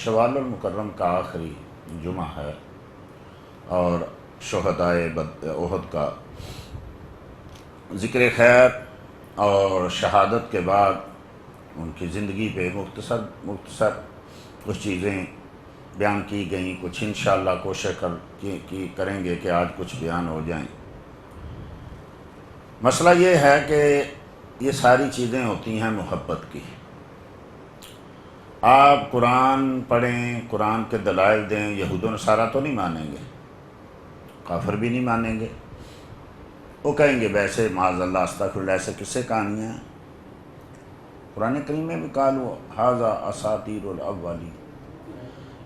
شوال المکرم کا آخری جمعہ ہے اور شہدائے احد کا ذکر خیر اور شہادت کے بعد ان کی زندگی پہ مختصر کچھ چیزیں بیان کی گئیں، کچھ انشاءاللہ کوشش کریں گے کہ آج کچھ بیان ہو جائیں۔ مسئلہ یہ ہے کہ یہ ساری چیزیں ہوتی ہیں محبت کی۔ آپ قرآن پڑھیں، قرآن کے دلائل دیں، یہود و نصارہ تو نہیں مانیں گے، کافر بھی نہیں مانیں گے، وہ کہیں گے ویسے معاذ اللہ استغفر اللہ ایسے کسے کہانیاں ہیں۔ قرآن کریم میں بھی قالوا ھذا اساطیر الاولین،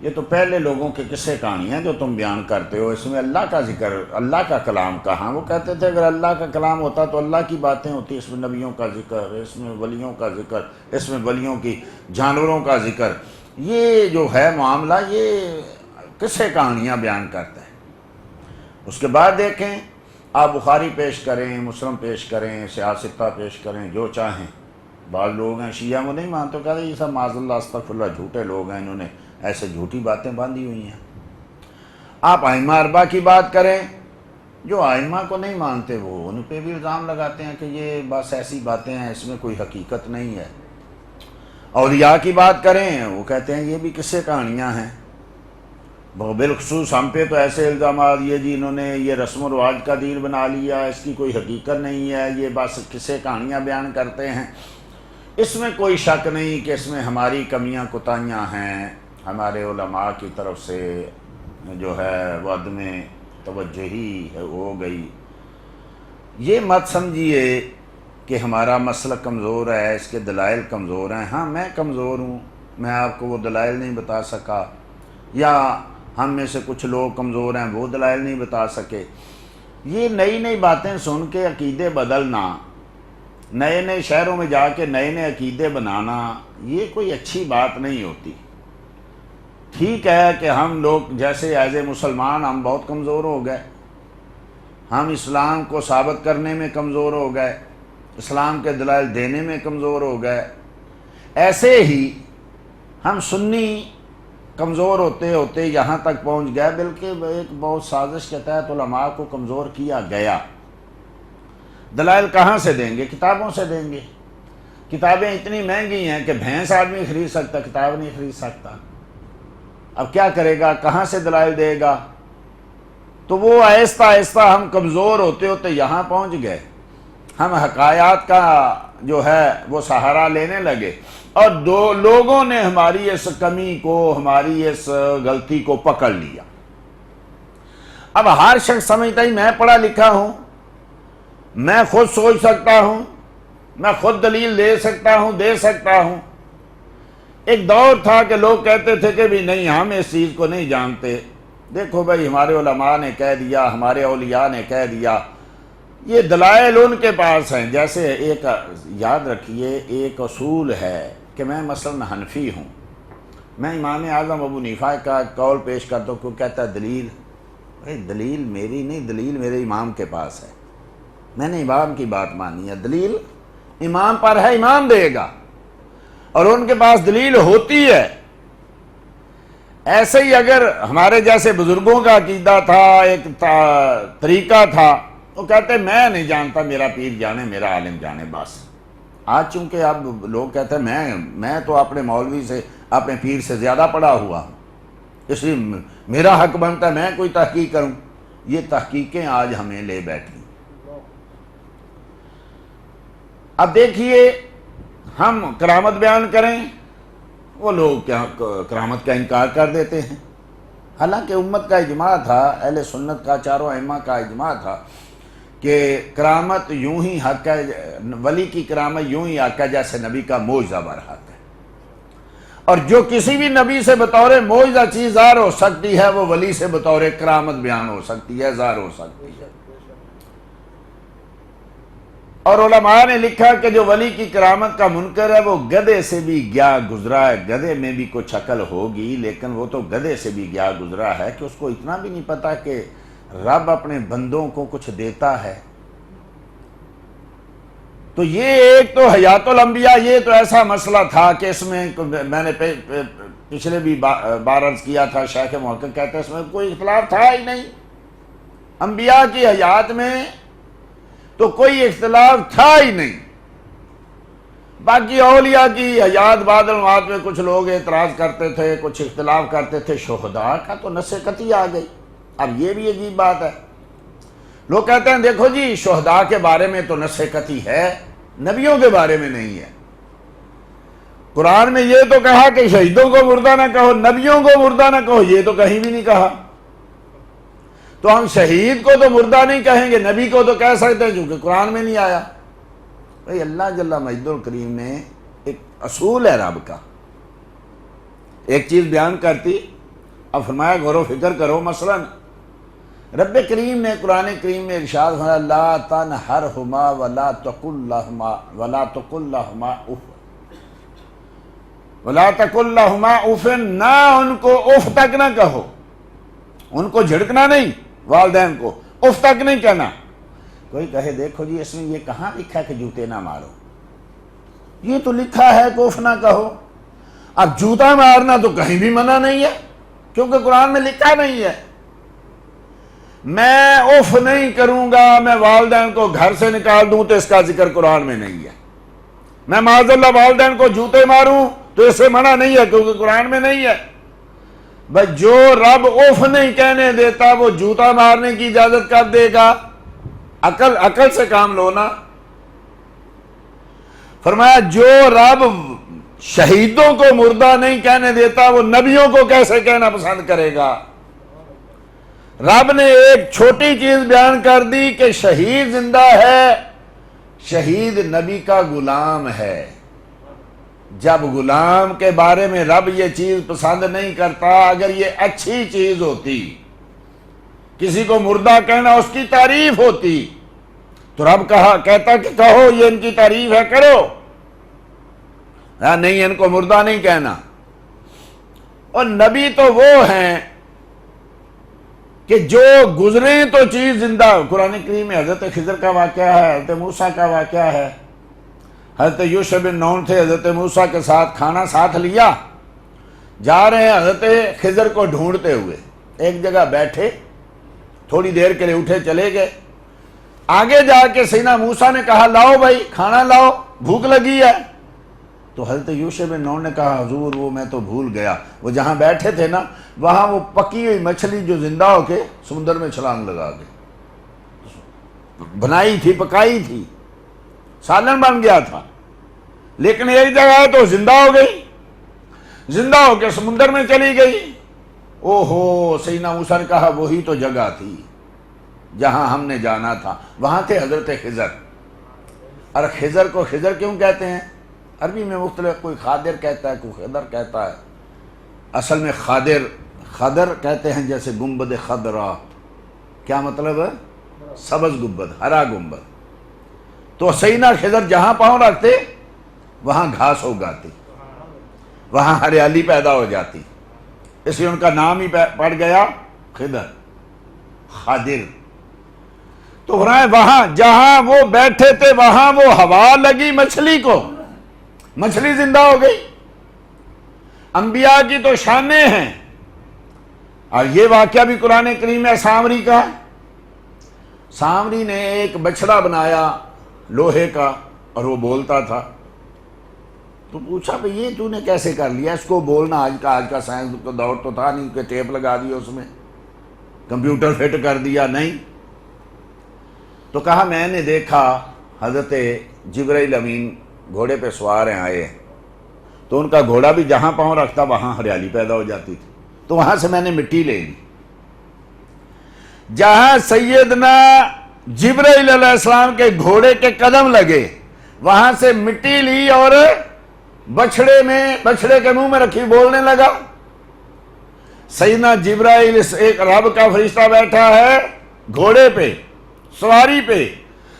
یہ تو پہلے لوگوں کے قصے کہانیاں جو تم بیان کرتے ہو، اس میں اللہ کا ذکر، اللہ کا کلام کہاں؟ وہ کہتے تھے اگر اللہ کا کلام ہوتا تو اللہ کی باتیں ہوتی، اس میں نبیوں کا ذکر، اس میں ولیوں کا ذکر، اس میں ولیوں کی جانوروں کا ذکر، یہ جو ہے معاملہ یہ قصے کہانیاں بیان کرتا ہے۔ اس کے بعد دیکھیں آپ بخاری پیش کریں، مسلم پیش کریں، سیاستہ پیش کریں، جو چاہیں۔ بعض لوگ ہیں شیعہ وہ نہیں مانتے، کہتے ہیں یہ سب معاذ اللہ استغفر اللہ جھوٹے لوگ ہیں، انہوں نے ایسے جھوٹی باتیں باندھی ہوئی ہیں۔ آپ ائمہ اربعہ کی بات کریں، جو ائمہ کو نہیں مانتے وہ ان پہ بھی الزام لگاتے ہیں کہ یہ بس ایسی باتیں ہیں، اس میں کوئی حقیقت نہیں ہے۔ اولیاء کی بات کریں، وہ کہتے ہیں یہ بھی قصے کہانیاں ہیں۔ بالخصوص ہم پہ تو ایسے الزامات یہ جی انہوں نے یہ رسم و رواج کا دین بنا لیا، اس کی کوئی حقیقت نہیں ہے، یہ بس قصے کہانیاں بیان کرتے ہیں۔ اس میں کوئی شک نہیں کہ اس میں ہماری کمیاں کوتاہیاں ہیں، ہمارے علماء کی طرف سے جو ہے وہ عدم توجہی ہو گئی۔ یہ مت سمجھیے کہ ہمارا مسلک کمزور ہے، اس کے دلائل کمزور ہیں۔ ہاں میں کمزور ہوں، میں آپ کو وہ دلائل نہیں بتا سکا، یا ہم میں سے کچھ لوگ کمزور ہیں وہ دلائل نہیں بتا سکے۔ یہ نئی نئی باتیں سن کے عقیدے بدلنا، نئے نئے شہروں میں جا کے نئے نئے عقیدے بنانا، یہ کوئی اچھی بات نہیں ہوتی۔ ٹھیک ہے کہ ہم لوگ جیسے ایز اے مسلمان ہم بہت کمزور ہو گئے، ہم اسلام کو ثابت کرنے میں کمزور ہو گئے، اسلام کے دلائل دینے میں کمزور ہو گئے۔ ایسے ہی ہم سنی کمزور ہوتے ہوتے یہاں تک پہنچ گئے، بلکہ ایک بہت سازش کے تحت علماء کو کمزور کیا گیا۔ دلائل کہاں سے دیں گے؟ کتابوں سے دیں گے۔ کتابیں اتنی مہنگی ہیں کہ بھینس آدمی خرید سکتا، کتاب نہیں خرید سکتا۔ اب کیا کرے گا؟ کہاں سے دلائل دے گا؟ تو وہ آہستہ آہستہ ہم کمزور ہوتے ہوتے یہاں پہنچ گئے، ہم حقائق کا جو ہے وہ سہارا لینے لگے، اور لوگوں نے ہماری اس کمی کو، ہماری اس غلطی کو پکڑ لیا۔ اب ہر شخص سمجھتا ہی میں پڑھا لکھا ہوں، میں خود سوچ سکتا ہوں، میں خود دلیل دے سکتا ہوں۔ ایک دور تھا کہ لوگ کہتے تھے کہ بھی نہیں ہم اس چیز کو نہیں جانتے، دیکھو بھائی ہمارے علماء نے کہہ دیا، ہمارے اولیاء نے کہہ دیا، یہ دلائل ان کے پاس ہیں۔ جیسے ایک یاد رکھیے ایک اصول ہے کہ میں مثلا حنفی ہوں، میں امام اعظم ابو حنیفہ کا قول پیش کرتا ہوں، کوئی کہتا ہے دلیل، بھائی دلیل میری نہیں، دلیل میرے امام کے پاس ہے، میں نے امام کی بات مانی ہے، دلیل امام پر ہے، امام دے گا، اور ان کے پاس دلیل ہوتی ہے۔ ایسے ہی اگر ہمارے جیسے بزرگوں کا عقیدہ تھا، ایک طریقہ تھا، وہ کہتے میں نہیں جانتا، میرا پیر جانے، میرا عالم جانے، بس۔ آج چونکہ اب لوگ کہتے ہیں میں تو اپنے مولوی سے، اپنے پیر سے زیادہ پڑھا ہوا ہوں، اس لیے میرا حق بنتا ہے میں کوئی تحقیق کروں۔ یہ تحقیقیں آج ہمیں لے بیٹھی۔ اب دیکھیے ہم کرامت بیان کریں، وہ لوگ کیا کرامت کا انکار کر دیتے ہیں، حالانکہ امت کا اجماع تھا، اہل سنت کا، چاروں ائمہ کا اجماع تھا کہ کرامت یوں ہی حق ہے، ولی کی کرامت یوں ہی حق ہے جیسے نبی کا معجزہ برحق ہے، اور جو کسی بھی نبی سے بطور معجزہ چیز ظاہر ہو سکتی ہے وہ ولی سے بطور کرامت بیان ہو سکتی ہے، ظاہر ہو سکتی ہے۔ اور علماء نے لکھا کہ جو ولی کی کرامت کا منکر ہے وہ گدھے سے بھی گیا گزرا ہے، گدھے میں بھی کچھ عقل ہوگی لیکن وہ تو گدھے سے بھی گیا گزرا ہے کہ اس کو اتنا بھی نہیں پتا کہ رب اپنے بندوں کو کچھ دیتا ہے۔ تو یہ ایک تو حیات الانبیاء، یہ تو ایسا مسئلہ تھا کہ اس میں میں نے پچھلے بھی بار عرض کیا تھا، شیخ محقق کہتے ہیں اس میں کوئی اختلاف تھا ہی نہیں، انبیاء کی حیات میں تو کوئی اختلاف تھا ہی نہیں۔ باقی اولیاء کی حیات بعد الممات میں کچھ لوگ اعتراض کرتے تھے، کچھ اختلاف کرتے تھے، شہداء کا تو نص قطعی آ گئی۔ اب یہ بھی عجیب بات ہے، لوگ کہتے ہیں دیکھو جی شہداء کے بارے میں تو نص قطعی ہے، نبیوں کے بارے میں نہیں ہے۔ قرآن میں یہ تو کہا کہ شہیدوں کو مردہ نہ کہو، نبیوں کو مردہ نہ کہو، یہ تو کہیں بھی نہیں کہا۔ تو ہم شہید کو تو مردہ نہیں کہیں گے، نبی کو تو کہہ سکتے ہیں کیونکہ قرآن میں نہیں آیا۔ بھئی اللہ جل مجدہ الکریم نے ایک اصول ہے رب کا، ایک چیز بیان کرتی، اب فرمایا غور و فکر کرو۔ مثلا رب کریم نے قرآن کریم میں ارشاد فرمایا لا تنہرہما ولا تقل لہما اف، ولا تقل لہما اف، نہ ان کو اف تک نہ کہو، ان کو جھڑکنا نہیں، والدین کو اف تک نہیں کہنا۔ کوئی کہے دیکھو جی اس میں یہ کہاں لکھا ہے کہ جوتے نہ مارو، یہ تو لکھا ہے کہ اف نہ کہو۔ اب جوتا مارنا تو کہیں بھی منع نہیں ہے کیونکہ قرآن میں لکھا نہیں ہے۔ میں اف نہیں کروں گا، میں والدین کو گھر سے نکال دوں تو اس کا ذکر قرآن میں نہیں ہے۔ میں معاذ اللہ والدین کو جوتے ماروں تو اس سے منع نہیں ہے کیونکہ قرآن میں نہیں ہے۔ بس جو رب اف نہیں کہنے دیتا وہ جوتا مارنے کی اجازت کر دے گا؟ عقل سے کام لو نا۔ فرمایا جو رب شہیدوں کو مردہ نہیں کہنے دیتا وہ نبیوں کو کیسے کہنا پسند کرے گا؟ رب نے ایک چھوٹی چیز بیان کر دی کہ شہید زندہ ہے، شہید نبی کا غلام ہے۔ جب غلام کے بارے میں رب یہ چیز پسند نہیں کرتا، اگر یہ اچھی چیز ہوتی، کسی کو مردہ کہنا اس کی تعریف ہوتی، تو رب کہتا کہ کہو یہ ان کی تعریف ہے، کرو، نہیں ان کو مردہ نہیں کہنا۔ اور نبی تو وہ ہیں کہ جو گزرے تو چیز زندہ۔ قرآن کریم میں حضرت خضر کا واقعہ ہے، حضرت موسیٰ کا واقعہ ہے۔ حضرت یوشع بن نون تھے، حضرت موسیٰ کے ساتھ کھانا ساتھ لیا، جا رہے ہیں حضرت خضر کو ڈھونڈتے ہوئے، ایک جگہ بیٹھے، تھوڑی دیر کے لیے اٹھے چلے گئے، آگے جا کے سیدنا موسیٰ نے کہا لاؤ بھائی کھانا لاؤ، بھوک لگی ہے۔ تو حضرت یوشع بن نون نے کہا حضور وہ میں تو بھول گیا، وہ جہاں بیٹھے تھے نا وہاں وہ پکی ہوئی مچھلی جو زندہ ہو کے سمندر میں چھلانگ لگا گئی، بنائی تھی، پکائی تھی، سالن بن گیا تھا، لیکن ایک جگہ تو زندہ ہو گئی، زندہ ہو کے سمندر میں چلی گئی۔ او ہو، سیدنا موسیٰ نے کہا وہی تو جگہ تھی جہاں ہم نے جانا تھا، وہاں تھے حضرت خضر۔ اور خضر کو خضر کیوں کہتے ہیں؟ عربی میں مختلف، کوئی خادر کہتا ہے، کوئی خضر کہتا ہے۔ اصل میں خضر کہتے ہیں جیسے گنبد خضرا، کیا مطلب ہے؟ سبز گنبد، ہرا گنبد۔ تو سیدنا خضر جہاں پاؤں رکھتے وہاں گھاس اگاتی، وہاں ہریالی پیدا ہو جاتی، اس لیے ان کا نام ہی پڑ گیا خضر، خادر۔ تو وہاں جہاں وہ بیٹھے تھے وہاں وہ ہوا لگی مچھلی کو، مچھلی زندہ ہو گئی۔ انبیاء کی تو شانیں ہیں، اور یہ واقعہ بھی قرآن کریم میں سامری کا۔ سامری نے ایک بچڑا بنایا لوہے کا اور وہ بولتا تھا، تو پوچھا بھئی یہ تو نے کیسے کر لیا اس کو بولنا؟ آج کا سائنس کا دور تو تھا نہیں کہ ٹیپ لگا دیا اس میں، کمپیوٹر فٹ کر دیا، نہیں۔ تو کہا میں نے دیکھا حضرت جبرائیل امین گھوڑے پہ سوار آئے، تو ان کا گھوڑا بھی جہاں پاؤں رکھتا وہاں ہریالی پیدا ہو جاتی تھی، تو وہاں سے میں نے مٹی لے لی۔ جہاں سیدنا جبرائیل علیہ السلام کے گھوڑے کے قدم لگے وہاں سے مٹی لی اور بچڑے کے منہ میں رکھی، بولنے لگا۔ سیدنا جبرائیل ایک رب کا فرشتہ بیٹھا ہے گھوڑے پہ،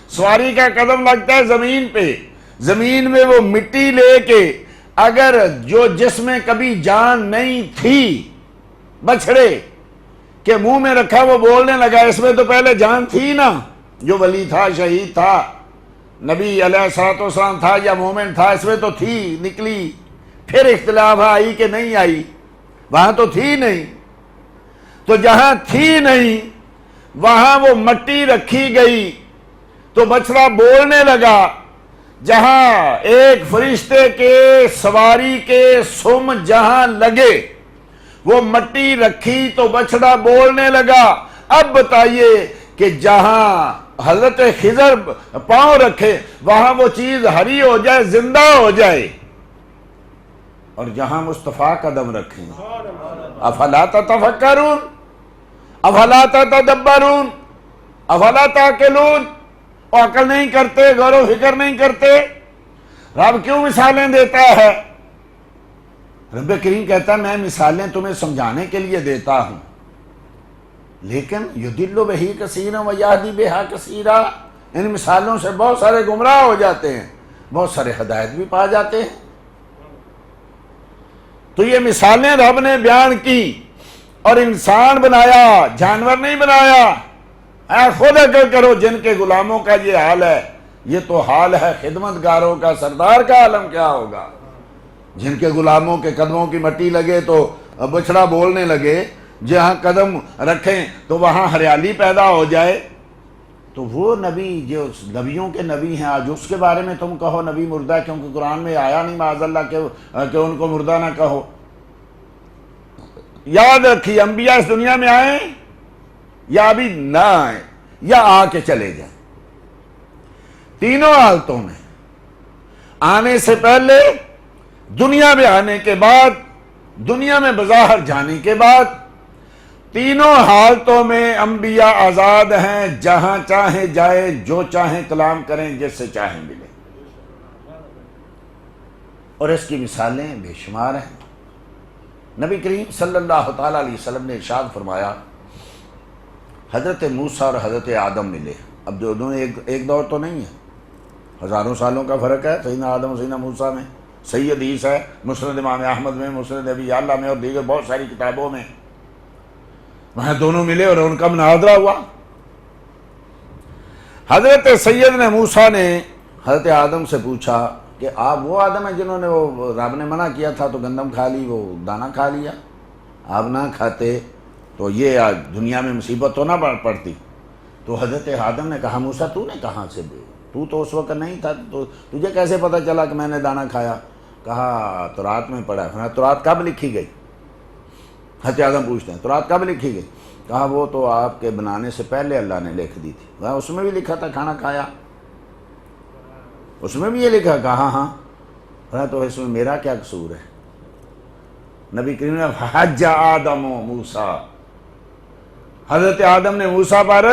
سواری کا قدم لگتا ہے زمین پہ، زمین میں وہ مٹی لے کے اگر جو جس میں کبھی جان نہیں تھی بچڑے کے منہ میں رکھا، وہ بولنے لگا۔ اس میں تو پہلے جان تھی نا، جو ولی تھا، شہید تھا، نبی علیہ الصلوۃ والسلام تھا یا مومن تھا، اس میں تو تھی، نکلی، پھر اختلاف آئی کہ نہیں آئی، وہاں تو تھی نہیں، تو جہاں تھی نہیں وہاں وہ مٹی رکھی گئی تو بچڑا بولنے لگا، جہاں ایک فرشتے کے سواری کے سم جہاں لگے وہ مٹی رکھی تو بچڑا بولنے لگا۔ اب بتائیے کہ جہاں حضرت خضر پاؤں رکھے وہاں وہ چیز ہری ہو جائے، زندہ ہو جائے، اور جہاں مصطفیٰ قدم رکھیں افلا تتفکرون افلا تتدبرون افلا تعقلون، وہ عقل نہیں کرتے، غور و فکر نہیں کرتے۔ رب کیوں مثالیں دیتا ہے؟ رب کریم کہتا ہے میں مثالیں تمہیں سمجھانے کے لیے دیتا ہوں، لیکن یضل بہ کثیرا ویہدی بہا کثیرا، ان مثالوں سے بہت سارے گمراہ ہو جاتے ہیں، بہت سارے ہدایت بھی پا جاتے ہیں۔ تو یہ مثالیں رب نے بیان کی اور انسان بنایا، جانور نہیں بنایا۔ خود عقل کرو، جن کے غلاموں کا یہ حال ہے، یہ تو حال ہے خدمتگاروں کا، سردار کا عالم کیا ہوگا؟ جن کے غلاموں کے قدموں کی مٹی لگے تو بچڑا بولنے لگے، جہاں قدم رکھیں تو وہاں ہریالی پیدا ہو جائے۔ تو وہ نبی جو نبیوں کے نبی ہیں، آج اس کے بارے میں تم کہو نبی مردہ ہے، کیونکہ قرآن میں آیا نہیں معاذ اللہ کہ ان کو مردہ نہ کہو۔ یاد رکھیے، انبیاء اس دنیا میں آئیں یا ابھی نہ آئیں یا آ کے چلے جائیں، تینوں حالتوں میں، آنے سے پہلے، دنیا میں آنے کے بعد، دنیا میں بظاہر جانے کے بعد، تینوں حالتوں میں انبیاء آزاد ہیں، جہاں چاہیں جائیں، جو چاہیں کلام کریں، جس سے چاہیں ملیں، اور اس کی مثالیں بے شمار ہیں۔ نبی کریم صلی اللہ تعالیٰ علیہ وسلم نے ارشاد فرمایا، حضرت موسیٰ اور حضرت آدم ملے، اب دونوں ایک دور تو نہیں ہے، ہزاروں سالوں کا فرق ہے سیدنا آدم اور سیدنا موسیٰ میں۔ صحیح حدیث ہے مسند امام احمد میں، مسند ابی یعلا میں اور دیگر بہت ساری کتابوں میں، وہاں دونوں ملے اور ان کا مناظرہ ہوا۔ حضرت سیدنا موسیٰ نے حضرت آدم سے پوچھا کہ آپ وہ آدم ہیں جنہوں نے وہ رب نے منع کیا تھا تو گندم کھا لی، وہ دانا کھا لیا، آپ نہ کھاتے تو یہ آج دنیا میں مصیبت تو نہ پڑتی۔ تو حضرت آدم نے کہا موسیٰ تو نے کہاں سے، تو اس وقت نہیں تھا، تو تجھے کیسے پتہ چلا کہ میں نے دانا کھایا؟ کہا تورات میں پڑھا ہے۔ تورات کب لکھی گئی؟ حضرت آدم پوچھتے ہیں تورات کب لکھی گئی؟ کہا وہ تو آپ کے بنانے سے پہلے اللہ نے لکھ دی تھی، کہا اس میں بھی لکھا تھا کھانا کھایا، اس میں بھی یہ لکھا؟ کہا ہاں۔ کہا تو اس میں میرا کیا قصور ہے؟ نبی کریم نے حج آدم و موسیٰ، حضرت آدم نے موسیٰ پر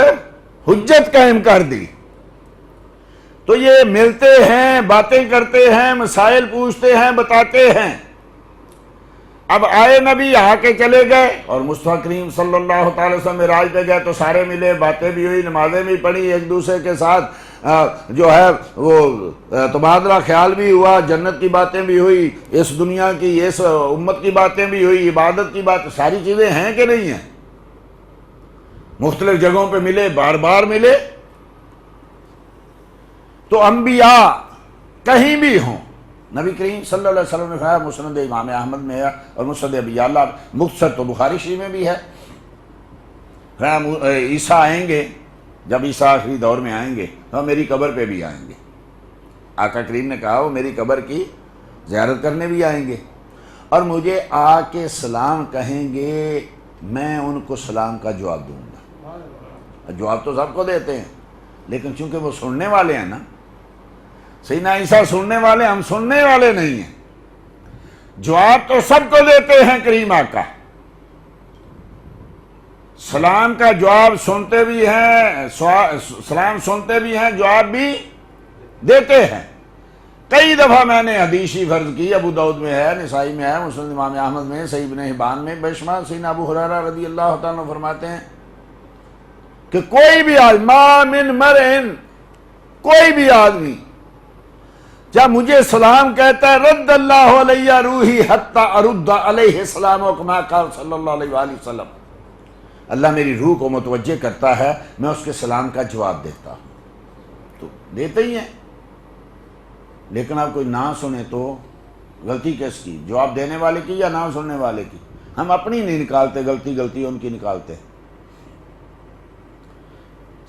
حجت قائم کر دی۔ تو یہ ملتے ہیں، باتیں کرتے ہیں، مسائل پوچھتے ہیں، بتاتے ہیں۔ اب آئے نبی، آ کے چلے گئے، اور مصطفیٰ کریم صلی اللہ تعالی وسلم معراج پہ گئے تو سارے ملے، باتیں بھی ہوئی، نمازیں بھی پڑھی، ایک دوسرے کے ساتھ جو ہے وہ تبادلہ خیال بھی ہوا، جنت کی باتیں بھی ہوئی، اس دنیا کی، اس امت کی باتیں بھی ہوئی، عبادت کی بات، ساری چیزیں ہیں کہ نہیں ہیں؟ مختلف جگہوں پہ ملے، بار بار ملے۔ تو انبیاء کہیں بھی ہوں، نبی کریم صلی اللہ علیہ وسلم نے فرمایا، مسند امام احمد میں ہے اور مسند ابی یعلا، مختصر تو بخاری شریف میں بھی ہے، عیسیٰ آئیں گے، جب عیسیٰ آخری دور میں آئیں گے تو میری قبر پہ بھی آئیں گے۔ آقا کریم نے کہا وہ میری قبر کی زیارت کرنے بھی آئیں گے، اور مجھے آ کے سلام کہیں گے، میں ان کو سلام کا جواب دوں گا۔ جواب تو سب کو دیتے ہیں، لیکن چونکہ وہ سننے والے ہیں نا، سیدنا عیسیٰ سننے والے، ہم سننے والے نہیں ہیں، جواب تو سب کو دیتے ہیں کریم آقا۔ سلام کا جواب سنتے بھی ہیں، سلام سنتے بھی ہیں، جواب بھی دیتے ہیں۔ کئی دفعہ میں نے حدیثی فرض کی، ابو داؤد میں ہے، نسائی میں ہے، مسند امام احمد میں، صحیح ابن حبان میں، بے شمار۔ سیدنا ابو ہریرہ رضی اللہ تعالیٰ عنہ فرماتے ہیں کہ کوئی بھی آدمی، ما من مرئن، کوئی بھی آدمی جب مجھے سلام کہتا ہے، رد اللہ علیہ روحی حتی ارد علیہ السلام، کما قال صلی اللہ علیہ وآلہ وسلم، اللہ میری روح کو متوجہ کرتا ہے، میں اس کے سلام کا جواب دیتا ہوں۔ تو دیتے ہی ہیں، لیکن آپ کوئی نہ سنے تو غلطی کس کی؟ جواب دینے والے کی یا نہ سننے والے کی؟ ہم اپنی نہیں نکالتے، غلطی غلطی ان کی نکالتے۔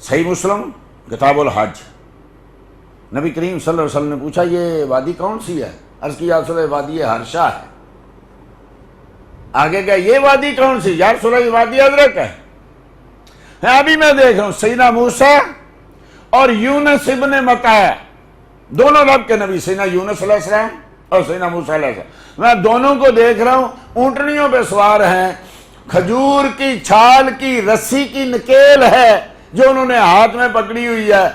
صحیح مسلم کتاب الحج، نبی کریم صلی اللہ علیہ وسلم نے پوچھا یہ وادی کون سی ہے؟ عرض کی یا رسول اللہ وادی ہرشا ہے۔ آگے گیا یہ وادی کون سی؟ یا رسول اللہ وادی ادرک ہے۔ ابھی میں دیکھ رہا ہوں سیدنا موسیٰ اور یونس ابن متی، دونوں رب کے نبی، سیدنا یونس علیہ السلام اور سیدنا موسیٰ علیہ السلام، میں دونوں کو دیکھ رہا ہوں، اونٹنیوں پہ سوار ہیں، کھجور کی چھال کی رسی کی نکیل ہے جو انہوں نے ہاتھ میں پکڑی ہوئی ہے،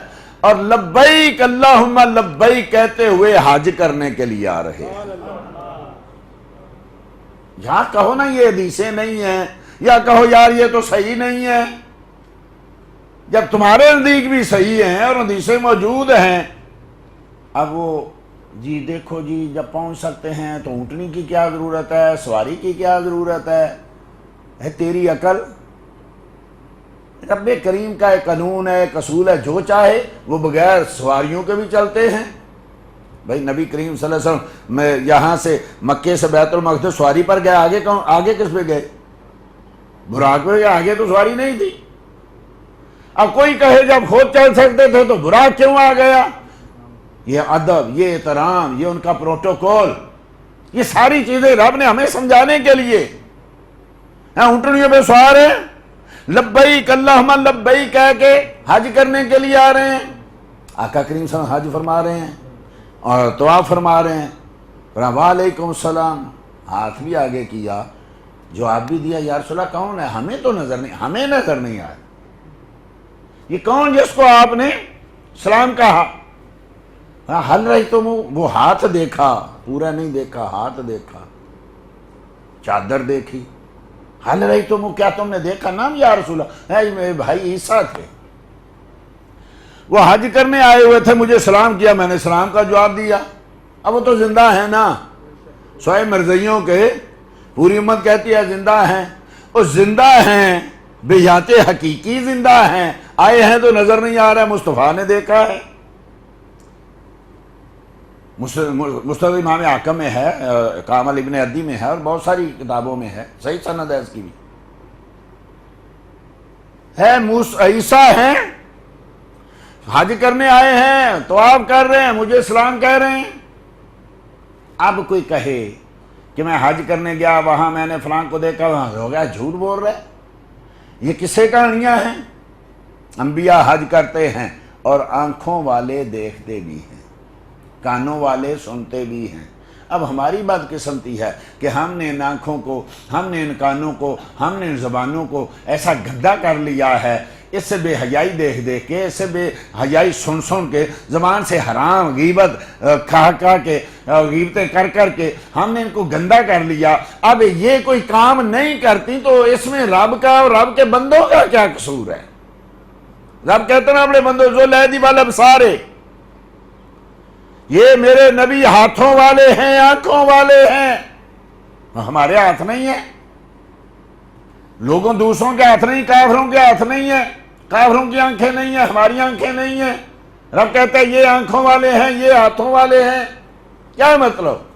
اور لبیک اللہم لبیک کہتے ہوئے حج کرنے کے لیے آ رہے ہیں۔ یہاں کہو نا یہ حدیثیں نہیں ہیں، یا کہو یار یہ تو صحیح نہیں ہے، جب تمہارے نزدیک بھی صحیح ہیں اور حدیثیں موجود ہیں۔ اب وہ جی دیکھو جی جب پہنچ سکتے ہیں تو اونٹنی کی کیا ضرورت ہے، سواری کی کیا ضرورت ہے تیری عقل؟ رب کریم کا ایک قانون ہے، ایک اصول ہے، جو چاہے وہ بغیر سواریوں کے بھی چلتے ہیں۔ بھائی نبی کریم صلی اللہ علیہ وسلم میں یہاں سے مکے سے بیت المقدس سواری پر گئے، آگے کون، آگے کس پہ گئے؟ براق پہ گئے، آگے تو سواری نہیں تھی۔ اب کوئی کہے جب خود چل سکتے تھے تو براق کیوں آ گیا؟ یہ ادب، یہ احترام، یہ ان کا پروٹوکول، یہ ساری چیزیں رب نے ہمیں سمجھانے کے لیے۔ اونٹنیوں پہ سوار ہیں، لبیک اللہم لبیک کہہ کے حج کرنے کے لیے آ رہے ہیں۔ آقا کریم صلی اللہ علیہ وسلم حج فرما رہے ہیں اور طواف فرما رہے ہیں۔ وعلیکم السلام، ہاتھ بھی آگے کیا، جواب بھی دیا، یا رسول اللہ کون ہے؟ ہمیں تو نظر نہیں، ہمیں نظر نہیں آیا، یہ کون جس کو آپ نے سلام کہا؟ حل رہی تو وہ ہاتھ دیکھا، پورا نہیں دیکھا، ہاتھ دیکھا، چادر دیکھی۔ حل رہی تو کیا تم نے دیکھا نام یا رسول اللہ؟ میرے بھائی عیسیٰ تھے، وہ حج کرنے آئے ہوئے تھے، مجھے سلام کیا، میں نے سلام کا جواب دیا۔ اب وہ تو زندہ ہیں نا، سوائے مرزیوں کے پوری امت کہتی ہے زندہ ہیں، وہ زندہ ہیں، بیات حقیقی زندہ ہیں، آئے ہیں تو نظر نہیں آ رہا ہے، مصطفیٰ نے دیکھا ہے۔ مستدرک امام حاکم میں ہے، کامل ابن عدی میں ہے، اور بہت ساری کتابوں میں ہے، صحیح سند ہے اس کی بھی ہے۔ عیسیٰ ہیں، حج کرنے آئے ہیں، طواف کر رہے ہیں، مجھے سلام کہہ رہے ہیں۔ اب کوئی کہے کہ میں حج کرنے گیا، وہاں میں نے فلاں کو دیکھا، وہاں ہو گیا، جھوٹ بول رہے، یہ کسے کہانیاں ہیں؟ انبیاء حج کرتے ہیں اور آنکھوں والے دیکھتے بھی ہیں، کانوں والے سنتے بھی ہیں۔ اب ہماری بدقسمتی ہے کہ ہم نے ان آنکھوں کو، ہم نے ان کانوں کو، ہم نے ان زبانوں کو ایسا گندا کر لیا ہے، اس سے بے حیائی دیکھ دیکھ کے، اس سے بے حیائی سن سن کے، زبان سے حرام غیبت کہا کے، غیبتیں کر کر کے ہم نے ان کو گندا کر لیا۔ اب یہ کوئی کام نہیں کرتی تو اس میں رب کا اور رب کے بندوں کا کیا قصور ہے؟ رب کہتے ہیں اپنے بندوں ذو الایدی والابصار، یہ میرے نبی ہاتھوں والے ہیں، آنکھوں والے ہیں، ہمارے ہاتھ نہیں ہیں، لوگوں دوسروں کے ہاتھ نہیں، کافروں کے ہاتھ نہیں ہیں، کافروں کی آنکھیں نہیں ہیں، ہماری آنکھیں نہیں ہیں۔ رب کہتا ہے یہ آنکھوں والے ہیں، یہ ہاتھوں والے ہیں، کیا مطلب؟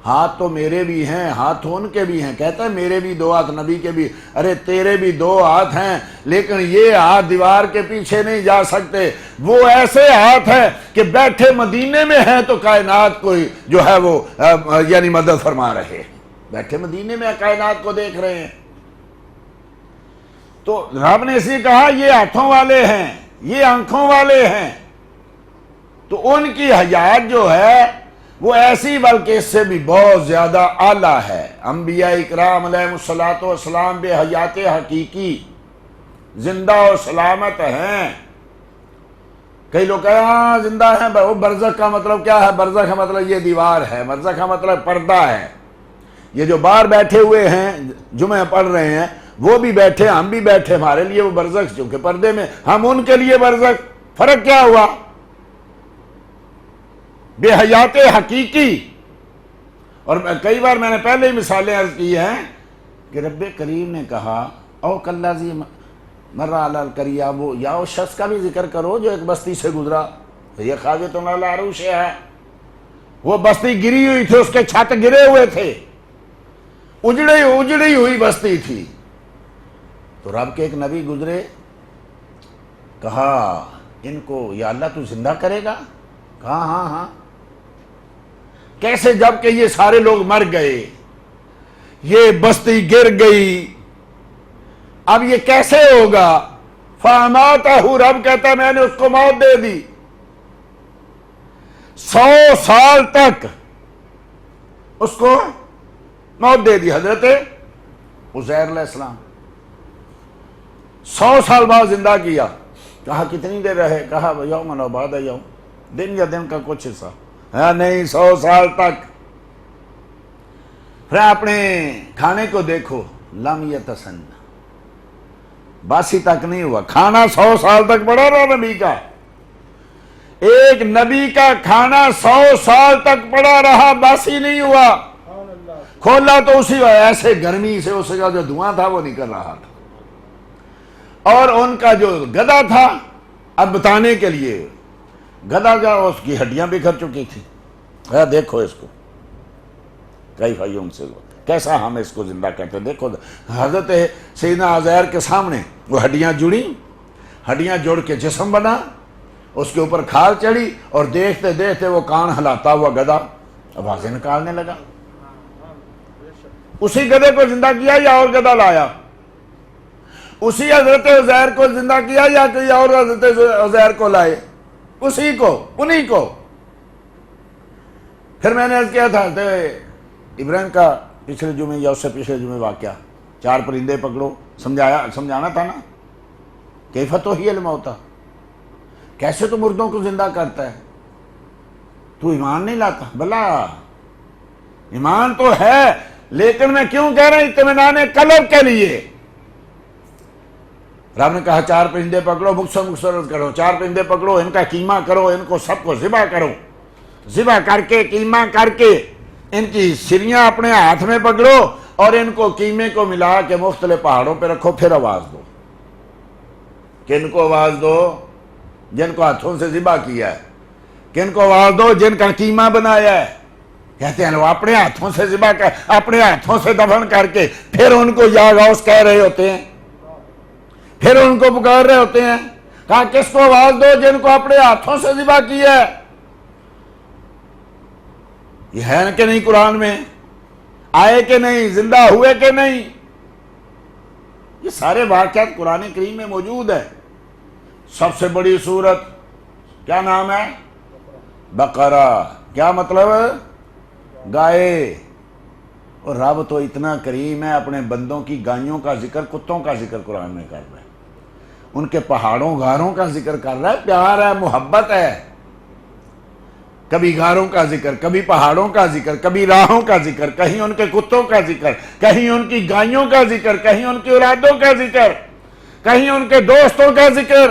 ہاتھ تو میرے بھی ہیں، ہاتھ ان کے بھی ہیں، کہتا ہے میرے بھی دو ہاتھ، نبی کے بھی، ارے تیرے بھی دو ہاتھ ہیں، لیکن یہ ہاتھ دیوار کے پیچھے نہیں جا سکتے، وہ ایسے ہاتھ ہیں کہ بیٹھے مدینے میں ہیں تو کائنات کو جو ہے وہ یعنی مدد فرما رہے ہیں، بیٹھے مدینے میں کائنات کو دیکھ رہے ہیں۔ تو رب نے اسی کہا یہ ہاتھوں والے ہیں، یہ آنکھوں والے ہیں، تو ان کی حیات جو ہے وہ ایسی بلکہ اس سے بھی بہت زیادہ اعلیٰ ہے۔ انبیاء اکرام علیہ الصلوۃ والسلام بے حیات حقیقی زندہ و سلامت ہیں۔ کئی لوگ کہتے ہیں ہاں زندہ ہیں، وہ برزخ کا مطلب کیا ہے؟ برزخ کا مطلب یہ دیوار ہے، برزخ کا مطلب پردہ ہے۔ یہ جو باہر بیٹھے ہوئے ہیں جمعہ پڑھ رہے ہیں وہ بھی بیٹھے، ہم بھی بیٹھے، ہمارے لیے وہ برزخ، چونکہ پردے میں، ہم ان کے لیے برزخ، فرق کیا ہوا؟ بے حیات حقیقی۔ اور کئی بار میں نے پہلے ہی مثالیں عرض کی ہیں کہ رب کریم نے کہا او کالذی مر علی القریہ، وہ یا اس شخص کا بھی ذکر کرو جو ایک بستی سے گزرا، یہ خاویۃ علی عروشہا ہے، وہ بستی گری ہوئی تھی، اس کے چھت گرے ہوئے تھے، اجڑی ہوئی بستی تھی. تو رب کے ایک نبی گزرے, کہا ان کو یا اللہ تو زندہ کرے گا؟ کہا ہاں ہاں. کیسے؟ جب کہ یہ سارے لوگ مر گئے, یہ بستی گر گئی, اب یہ کیسے ہوگا؟ فَأَمَاتَهُ, رب کہتا ہے میں نے اس کو موت دے دی. 100 سال تک اس کو موت دے دی. حضرت عزیر علیہ السلام 100 سال بعد زندہ کیا. کہا کتنی دیر رہے؟ کہا یوم و بعد یوم, دن یا دن کا کچھ حصہ. ہاں نہیں, 100 سال تک. پھر اپنے کھانے کو دیکھو, لم یتسن, باسی تک نہیں ہوا. کھانا 100 سال تک پڑا رہا نبی کا. ایک نبی کا کھانا 100 سال تک پڑا رہا, باسی نہیں ہوا. کھولا تو اسی ایسے گرمی سے اس کا جو دھواں تھا وہ نکل رہا تھا. اور ان کا جو گدھا تھا, اب بتانے کے لیے, گدھا کا اس کی ہڈیاں بکھر چکی تھی. دیکھو اس کو کئی بھائیوں سے کیسا ہم اس کو زندہ کرتے. دیکھو حضرت سیدنا عزیر کے سامنے وہ ہڈیاں جڑی, ہڈیاں جوڑ کے جسم بنا, اس کے اوپر کھال چڑھی, اور دیکھتے دیکھتے وہ کان ہلاتا ہوا گدھا آوازیں نکالنے لگا. اسی گدھے کو زندہ کیا یا اور گدھا لایا؟ اسی حضرت عزیر کو زندہ کیا یا کوئی اور حضرت عزیر کو لائے؟ اسی کو, انہی کو. پھر میں نے عرض کیا تھا ابراہیم کا پچھلے جمعے یا اس سے پچھلے جمعے واقعہ, 4 پرندے پکڑو, سمجھانا تھا نا. کیف تحیی الموتی, کیسے تو مردوں کو زندہ کرتا ہے؟ تو ایمان نہیں لاتا؟ بلا ایمان تو ہے, لیکن میں کیوں کہہ رہا ہوں اطمینان قلب کے لیے. رب نے کہا 4 پرندے پکڑو, مختصر کرو, 4 پرندے پکڑو, ان کا قیمہ کرو, ان کو سب کو ذبح کرو, ذبح کر کے قیمہ کر کے ان کی سریاں اپنے ہاتھ میں پکڑو, اور ان کو قیمے کو ملا کے مختلف پہاڑوں پہ رکھو. پھر آواز دو. کن کو آواز دو؟ جن کو ہاتھوں سے ذبح کیا ہے. کن کو آواز دو؟ جن کا قیمہ بنایا ہے. کہتے ہیں وہ اپنے ہاتھوں سے ذبح کر, اپنے ہاتھوں سے دفن کر کے پھر ان کو یا غوث کہہ رہے ہوتے ہیں, پھر ان کو پکار رہے ہوتے ہیں. کہا کس کو آواز دو؟ جن کو اپنے ہاتھوں سے ذبح کیا ہے. یہ ہے کہ نہیں؟ قرآن میں آئے کہ نہیں؟ زندہ ہوئے کہ نہیں؟ یہ سارے واقعات قرآن کریم میں موجود ہے. سب سے بڑی سورت کیا نام ہے؟ بقرہ. کیا مطلب؟ گائے. اور رب تو اتنا کریم ہے, اپنے بندوں کی گائیوں کا ذکر, کتوں کا ذکر قرآن میں کر رہا ہے, ان کے پہاڑوں غاروں کا ذکر کر رہا ہے. پیار ہے, محبت ہے. کبھی غاروں کا ذکر, کبھی پہاڑوں کا ذکر, کبھی راہوں کا ذکر, کہیں ان کے کتوں کا ذکر, کہیں ان کی گائیوں کا ذکر, کہیں ان کی اولادوں کا ذکر, کہیں ان کے دوستوں کا ذکر.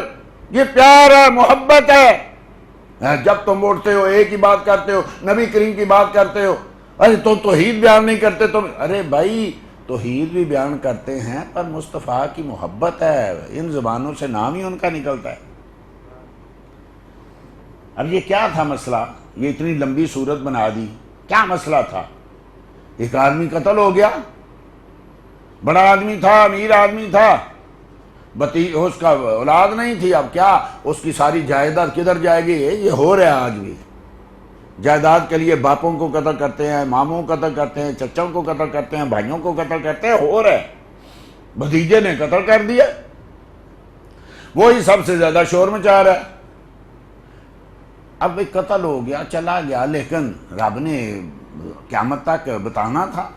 یہ پیار ہے, محبت ہے. جب تم اٹھتے ہو ایک ہی بات کرتے ہو, نبی کریم کی بات کرتے ہو. ارے تم توحید بیان نہیں کرتے تم. ارے بھائی توحید بھی بیان کرتے ہیں, پر مصطفیٰ کی محبت ہے, ان زبانوں سے نام ہی ان کا نکلتا ہے. اب یہ کیا تھا مسئلہ؟ یہ اتنی لمبی صورت بنا دی. کیا مسئلہ تھا؟ ایک آدمی قتل ہو گیا, بڑا آدمی تھا, امیر آدمی تھا, اس کا اولاد نہیں تھی. اب کیا اس کی ساری جائیداد کدھر جائے گی؟ یہ ہو رہا ہے آج بھی. جائیداد کے لیے باپوں کو قتل کرتے ہیں, ماموں کو قتل کرتے ہیں, چچوں کو قتل کرتے ہیں, بھائیوں کو قتل کرتے ہیں. ہو رہا ہے. بھتیجے نے قتل کر دیا, وہی سب سے زیادہ شور مچا رہا ہے. اب ایک قتل ہو گیا, چلا گیا, لیکن رب نے قیامت تک بتانا تھا.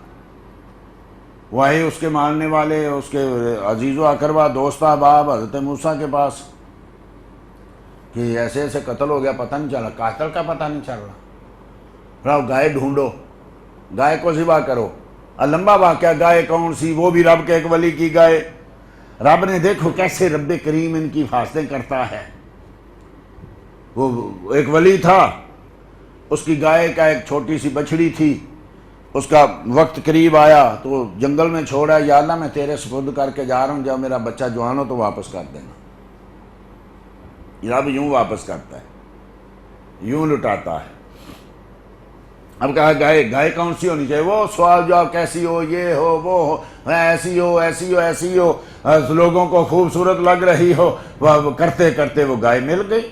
وہ آئے اس کے ماننے والے, اس کے عزیز و اقربا, دوست احباب حضرت موسیٰ کے پاس کہ ایسے ایسے قتل ہو گیا, پتہ نہیں چلا, قاتل کا پتہ نہیں چل رہا. رہو گائے ڈھونڈو, گائے کو ذبح کرو. لمبا واقعہ, گائے کون سی؟ وہ بھی رب کے ایک ولی کی گائے. رب نے دیکھو کیسے رب کریم ان کی حفاظتیں کرتا ہے. وہ ایک ولی تھا, اس کی گائے کا ایک چھوٹی سی بچڑی تھی, اس کا وقت قریب آیا تو جنگل میں چھوڑا, یا اللہ میں تیرے سپرد کر کے جا رہا ہوں, جب میرا بچہ جوان ہو تو واپس کر دینا. رب یوں واپس کرتا ہے, یوں لٹاتا ہے. اب کہا گائے گائے کون سی ہونی چاہیے؟ وہ سوال جواب کیسی ہو، یہ ہو وہ ہو، ایسی ہو ایسی ہو ایسی ہو، لوگوں کو خوبصورت لگ رہی ہو، وہ کرتے کرتے وہ گائے مل گئی۔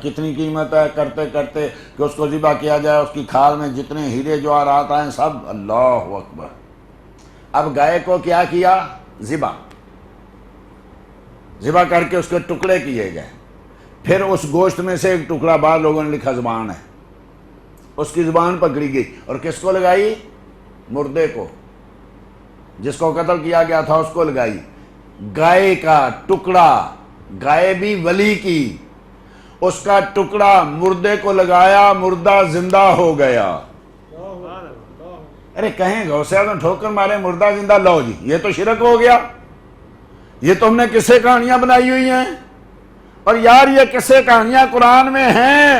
کتنی قیمت ہے کرتے کرتے کہ اس کو ذبح کیا جائے، اس کی کھال میں جتنے ہیرے جواہرات آئیں سب، اللہ اکبر۔ اب گائے کو کیا کیا؟ ذبح کر کے اس کے ٹکڑے کیے گئے، پھر اس گوشت میں سے ایک ٹکڑا، بعض لوگوں نے لکھا زبان ہے، اس کی زبان پکڑی گئی اور کس کو لگائی؟ مردے کو، جس کو قتل کیا گیا تھا اس کو لگائی۔ گائے کا ٹکڑا، گائے بھی ولی کی، اس کا ٹکڑا مردے کو لگایا، مردہ زندہ ہو گیا۔ ارے کہیں غوث اعظم ٹھوکر مارے مردہ زندہ، لو جی یہ تو شرک ہو گیا، یہ تو ہم نے قصے کہانیاں بنائی ہوئی ہیں، اور یار یہ قصے کہانیاں قرآن میں ہیں۔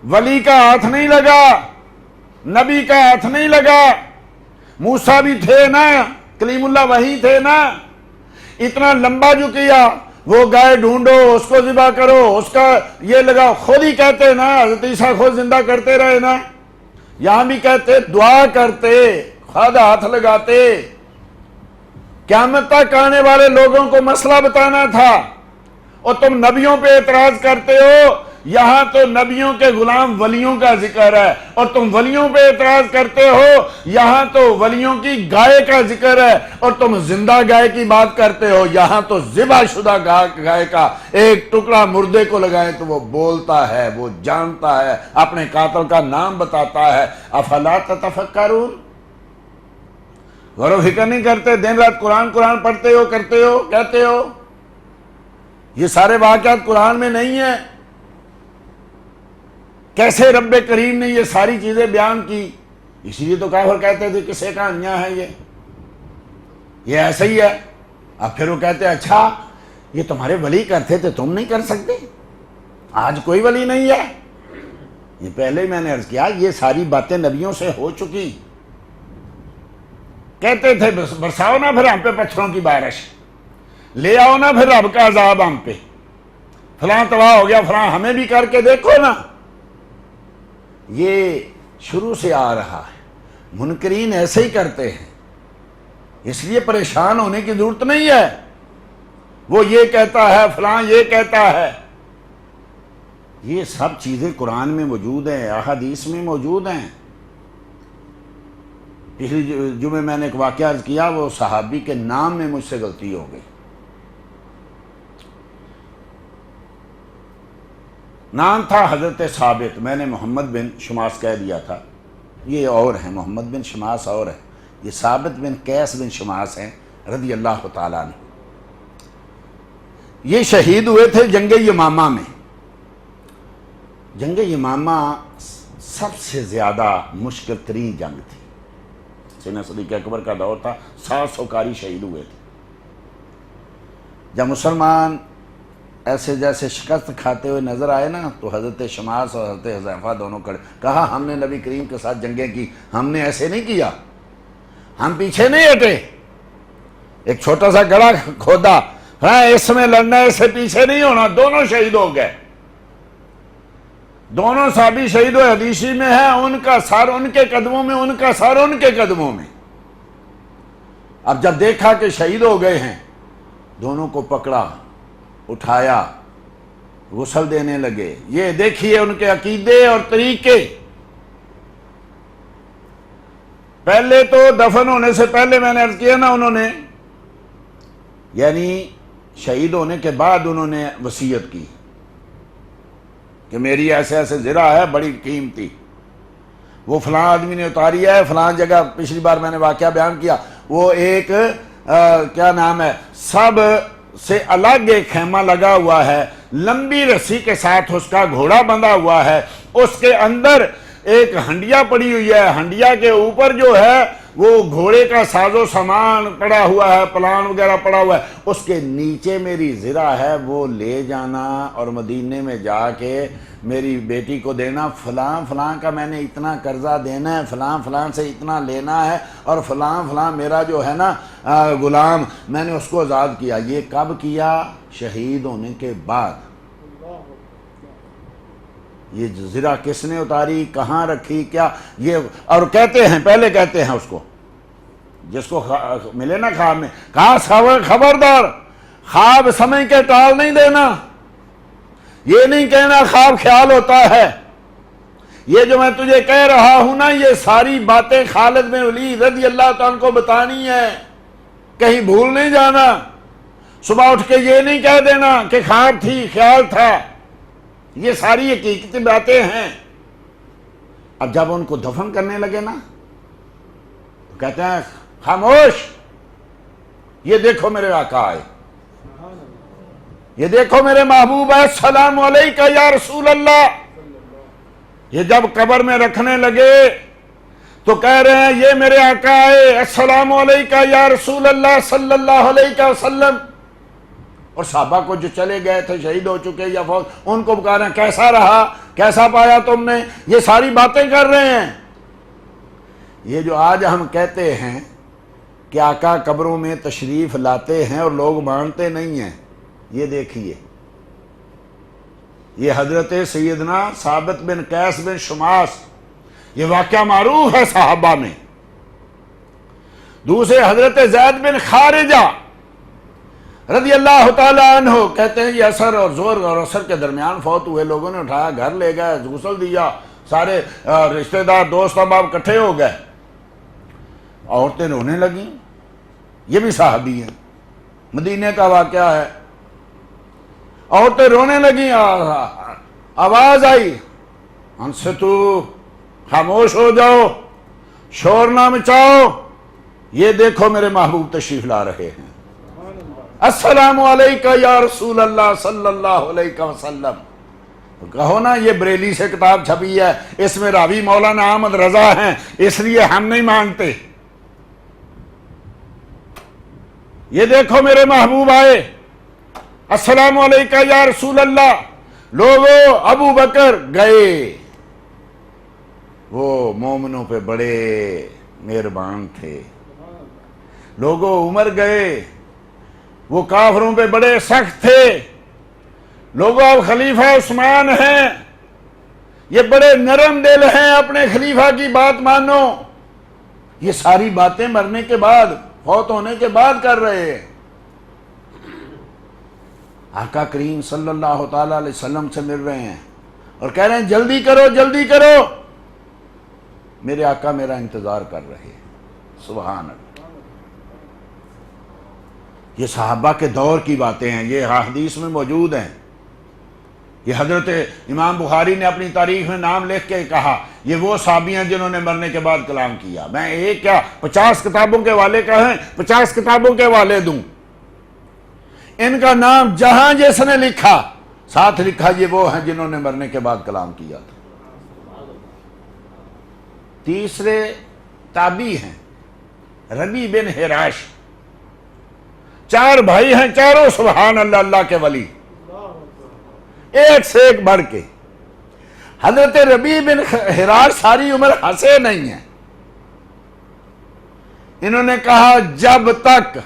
ولی کا ہاتھ نہیں لگا، نبی کا ہاتھ نہیں لگا، موسیٰ بھی تھے نا، کلیم اللہ وہی تھے نا، اتنا لمبا جو کیا، وہ گائے ڈھونڈو، اس کو ذبح کرو، اس کا یہ لگا، خود ہی کہتے نا، حضرت عیسیٰ خود زندہ کرتے رہے نا، یہاں بھی کہتے دعا کرتے، خود ہاتھ لگاتے، قیامت تک آنے والے لوگوں کو مسئلہ بتانا تھا، اور تم نبیوں پہ اعتراض کرتے ہو۔ یہاں تو نبیوں کے غلام ولیوں کا ذکر ہے، اور تم ولیوں پہ اعتراض کرتے ہو، یہاں تو ولیوں کی گائے کا ذکر ہے، اور تم زندہ گائے کی بات کرتے ہو، یہاں تو ذبح شدہ گائے کا ایک ٹکڑا مردے کو لگائے تو وہ بولتا ہے، وہ جانتا ہے، اپنے قاتل کا نام بتاتا ہے۔ افلا تتفکرون، غور و فکر نہیں کرتے، دن رات قرآن پڑھتے ہو، کرتے ہو، کہتے ہو، یہ سارے واقعات قرآن میں نہیں ہیں۔ کیسے رب کریم نے یہ ساری چیزیں بیان کی؟ اسی لیے تو کافر کہتے تھے قصے کہانیاں ہیں، یہ ایسا ہی ہے۔ اب پھر وہ کہتے ہیں اچھا یہ تمہارے ولی کرتے تھے تم نہیں کر سکتے؟ آج کوئی ولی نہیں ہے؟ یہ پہلے ہی میں نے عرض کیا، یہ ساری باتیں نبیوں سے ہو چکی۔ کہتے تھے برساؤ نا پھر ہم پہ پتھروں کی بارش، لے آؤ نا پھر رب کا عذاب ہم پہ، فلاں تباہ ہو گیا فلاں، ہمیں بھی کر کے دیکھو نا۔ یہ شروع سے آ رہا ہے، منکرین ایسے ہی کرتے ہیں، اس لیے پریشان ہونے کی ضرورت نہیں ہے۔ وہ یہ کہتا ہے، فلاں یہ کہتا ہے، یہ سب چیزیں قرآن میں موجود ہیں، احادیث میں موجود ہیں۔ پچھلی جمعے میں نے ایک واقعہ عرض کیا، وہ صحابی کے نام میں مجھ سے غلطی ہو گئی، نام تھا حضرت ثابت، میں نے محمد بن شماس کہہ دیا تھا، یہ اور ہیں، محمد بن شماس اور ہے، یہ ثابت بن قیس بن شماس ہیں رضی اللہ تعالیٰ عنہ۔ یہ شہید ہوئے تھے جنگ یمامہ میں۔ جنگ یمامہ سب سے زیادہ مشکل ترین جنگ تھی، سینہ صدیق اکبر کا دور تھا، 700 قاری شہید ہوئے تھے۔ جب مسلمان ایسے جیسے شکست کھاتے ہوئے نظر آئے نا، تو حضرت شماس اور حضرت حذیفہ دونوں کھڑے، کہا ہم نے نبی کریم کے ساتھ جنگیں کی، ہم نے ایسے نہیں کیا، ہم پیچھے نہیں ہٹے، ایک چھوٹا سا گڑھا کھودا، ہاں اس میں لڑنا ہے، اس سے پیچھے نہیں ہونا۔ دونوں شہید ہو گئے، دونوں صحابی شہید ہوئے، حدیثی میں ہے ان کا سر ان کے قدموں میں، ان کا سر ان کے قدموں میں۔ اب جب دیکھا کہ شہید ہو گئے ہیں، دونوں کو پکڑا، اٹھایا، غسل دینے لگے۔ یہ دیکھیے ان کے عقیدے اور طریقے۔ پہلے تو دفن ہونے سے پہلے میں نے عرض کیا نا، انہوں نے یعنی شہید ہونے کے بعد انہوں نے وصیت کی کہ میری ایسے ایسے زرہ ہے بڑی قیمتی، وہ فلاں آدمی نے اتاری ہے فلاں جگہ۔ پچھلی بار میں نے واقعہ بیان کیا، وہ ایک کیا نام ہے، سب سے الگ ایک خیمہ لگا ہوا ہے، لمبی رسی کے ساتھ اس کا گھوڑا بندھا ہوا ہے، اس کے اندر ایک ہنڈیا پڑی ہوئی ہے، ہنڈیا کے اوپر جو ہے وہ گھوڑے کا ساز و سامان پڑا ہوا ہے، پلان وغیرہ پڑا ہوا ہے، اس کے نیچے میری زرہ ہے، وہ لے جانا اور مدینے میں جا کے میری بیٹی کو دینا، فلاں فلاں کا میں نے اتنا قرضہ دینا ہے، فلاں فلاں سے اتنا لینا ہے، اور فلاں فلاں میرا جو ہے نا غلام، میں نے اس کو آزاد کیا۔ یہ کب کیا؟ شہید ہونے کے بعد۔ یہ زرہ کس نے اتاری، کہاں رکھی، کیا یہ، اور کہتے ہیں، پہلے کہتے ہیں اس کو جس کو ملے نا خواب میں، کہاں خبردار خواب سمجھ کے ٹال نہیں دینا، یہ نہیں کہنا خواب خیال ہوتا ہے، یہ جو میں تجھے کہہ رہا ہوں نا یہ ساری باتیں خالد بن ولید رضی اللہ تعالیٰ عنہ کو بتانی ہے، کہیں بھول نہیں جانا، صبح اٹھ کے یہ نہیں کہہ دینا کہ خواب تھی، خیال تھا، یہ ساری حقیقتی باتیں ہیں۔ اب جب ان کو دفن کرنے لگے نا تو کہتے ہیں خاموش، یہ دیکھو میرے آقا آئے، یہ دیکھو میرے محبوب ہے، السلام علیکہ یا رسول اللہ۔ یہ جب قبر میں رکھنے لگے تو کہہ رہے ہیں یہ میرے آقا آئے، السلام علیکہ یا رسول اللہ صلی اللہ علیہ وسلم۔ اور صحابہ کو جو چلے گئے تھے، شہید ہو چکے یا فوت، ان کو پکار رہے ہیں کیسا رہا، کیسا پایا تم نے، یہ ساری باتیں کر رہے ہیں۔ یہ جو آج ہم کہتے ہیں کہ آقا قبروں میں تشریف لاتے ہیں اور لوگ مانتے نہیں ہیں، یہ دیکھیے، یہ حضرت سیدنا ثابت بن قیس بن شماس، یہ واقعہ معروف ہے صحابہ میں۔ دوسرے حضرت زید بن خارجہ رضی اللہ تعالیٰ عنہ، کہتے ہیں یہ عصر اور ظہر اور عصر کے درمیان فوت ہوئے، لوگوں نے اٹھایا گھر لے گئے، غسل دیا، سارے رشتہ دار دوست احباب اکٹھے ہو گئے، عورتیں رونے لگیں، یہ بھی صحابی ہیں، مدینے کا واقعہ ہے، عورتیں رونے لگیں، آواز آئی انصتو، خاموش ہو جاؤ، شور نہ مچاؤ، یہ دیکھو میرے محبوب تشریف لا رہے ہیں، السلام علیکہ یا رسول اللہ صلی اللہ علیہ وسلم۔ کہو نا یہ بریلی سے کتاب چھپی ہے، اس میں راوی مولانا احمد رضا ہیں، اس لیے ہم نہیں مانتے، یہ دیکھو میرے محبوب آئے، السلام علیکہ یا رسول اللہ۔ لوگوں ابو بکر گئے، وہ مومنوں پہ بڑے مہربان تھے، لوگوں عمر گئے، وہ کافروں پہ بڑے سخت تھے، لوگوں اب خلیفہ عثمان ہیں، یہ بڑے نرم دل ہیں، اپنے خلیفہ کی بات مانو، یہ ساری باتیں مرنے کے بعد، فوت ہونے کے بعد کر رہے ہیں۔ آقا کریم صلی اللہ تعالیٰ علیہ وسلم سے مل رہے ہیں اور کہہ رہے ہیں جلدی کرو جلدی کرو، میرے آقا میرا انتظار کر رہے ہیں، سبحان اللہ۔ یہ صحابہ کے دور کی باتیں ہیں، یہ حدیث میں موجود ہیں، یہ حضرت امام بخاری نے اپنی تاریخ میں نام لکھ کے کہا یہ وہ صحابی ہیں جنہوں نے مرنے کے بعد کلام کیا۔ میں ایک کیا 50 کتابوں کے والے کہیں، 50 کتابوں کے والے دوں، ان کا نام جہاں جس نے لکھا ساتھ لکھا یہ وہ ہیں جنہوں نے مرنے کے بعد کلام کیا تھا۔ تیسرے تابعی ہیں ربیع بن حراش، 4 بھائی ہیں، چاروں سبحان اللہ اللہ کے ولی، ایک سے ایک بڑھ کے۔ حضرت ربیع بن حراش ساری عمر ہنسے نہیں ہیں، انہوں نے کہا جب تک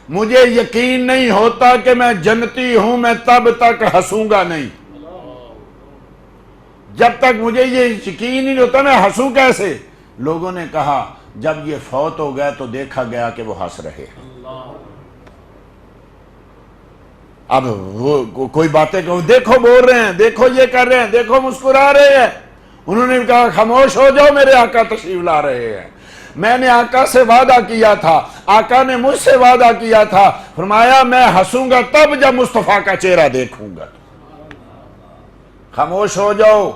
مجھے یقین نہیں ہوتا کہ میں جنتی ہوں میں تب تک ہنسوں گا نہیں، جب تک مجھے یہ یقین نہیں ہوتا میں ہنسوں کیسے۔ لوگوں نے کہا جب یہ فوت ہو گئے تو دیکھا گیا کہ وہ ہنس رہے ہیں۔ اب وہ کوئی باتیں کہو، دیکھو بول رہے ہیں، دیکھو یہ کر رہے ہیں، دیکھو مسکرا رہے ہیں، انہوں نے کہا خاموش ہو جاؤ میرے آقا تشریف لا رہے ہیں، میں نے آقا سے وعدہ کیا تھا، آقا نے مجھ سے وعدہ کیا تھا، فرمایا میں ہنسوں گا تب جب مصطفیٰ کا چہرہ دیکھوں گا، خاموش ہو جاؤ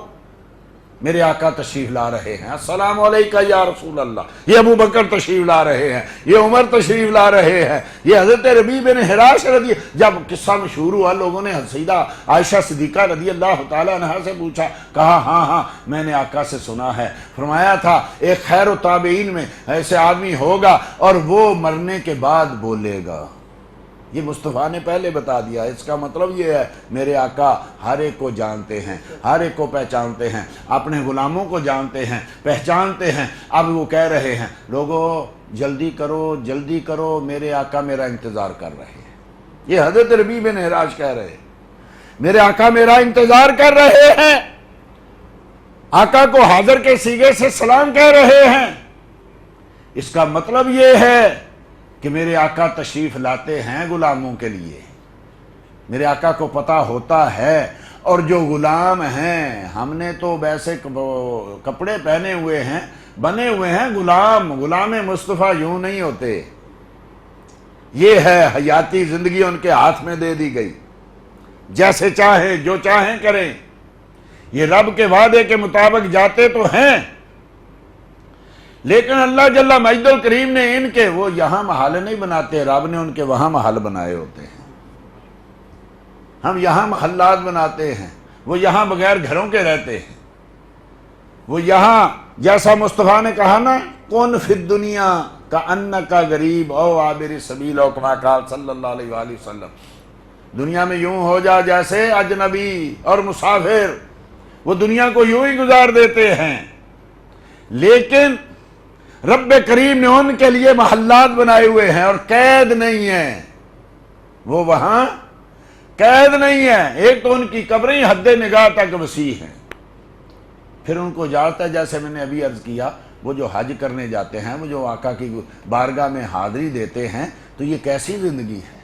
میرے آقا تشریف لا رہے ہیں، السلام علیکہ یا رسول اللہ۔ یہ ابو بکر تشریف لا رہے ہیں، یہ عمر تشریف لا رہے ہیں، یہ حضرت ربیع بن حراش رضی، جب قصہ مشہور ہوا لوگوں نے سیدہ عائشہ صدیقہ رضی اللہ تعالیٰ عنہا سے پوچھا، کہا ہاں میں نے آقا سے سنا ہے، فرمایا تھا ایک خیر و تابعین میں ایسے آدمی ہوگا اور وہ مرنے کے بعد بولے گا۔ یہ مصطفیٰ نے پہلے بتا دیا، اس کا مطلب یہ ہے میرے آقا ہر ایک کو جانتے ہیں، ہر ایک کو پہچانتے ہیں، اپنے غلاموں کو جانتے ہیں، پہچانتے ہیں۔ اب وہ کہہ رہے ہیں لوگوں جلدی کرو میرے آقا میرا انتظار کر رہے ہیں، یہ حضرت ربیع بن حراش کہہ رہے ہیں۔ میرے آقا میرا انتظار کر رہے ہیں، آقا کو حاضر کے صیغے سے سلام کہہ رہے ہیں۔ اس کا مطلب یہ ہے کہ میرے آقا تشریف لاتے ہیں غلاموں کے لیے، میرے آقا کو پتہ ہوتا ہے۔ اور جو غلام ہیں، ہم نے تو ویسے کپڑے پہنے ہوئے ہیں، بنے ہوئے ہیں غلام، غلام مصطفیٰ یوں نہیں ہوتے۔ یہ ہے حیاتی زندگی ان کے ہاتھ میں دے دی گئی، جیسے چاہیں جو چاہیں کریں۔ یہ رب کے وعدے کے مطابق جاتے تو ہیں، لیکن اللہ جل مجد الکریم نے ان کے وہ یہاں محل نہیں بناتے، رب نے ان کے وہاں محل بنائے ہوتے ہیں۔ ہم یہاں محلات بناتے ہیں، وہ یہاں بغیر گھروں کے رہتے ہیں۔ وہ یہاں جیسا مصطفیٰ نے کہا نا، کن فی الدنیا کأنک غریب او عابر سبیل، او کما قال صلی اللہ علیہ وآلہ وسلم، دنیا میں یوں ہو جا جیسے اجنبی اور مسافر۔ وہ دنیا کو یوں ہی گزار دیتے ہیں، لیکن رب کریم نے ان کے لیے محلات بنائے ہوئے ہیں، اور قید نہیں ہے، وہ وہاں قید نہیں ہے۔ ایک تو ان کی قبریں حد نگاہ تک وسیع ہیں، پھر ان کو اجازت ہے، جیسے میں نے ابھی عرض کیا، وہ جو حج کرنے جاتے ہیں، وہ جو آقا کی بارگاہ میں حاضری دیتے ہیں، تو یہ کیسی زندگی ہے؟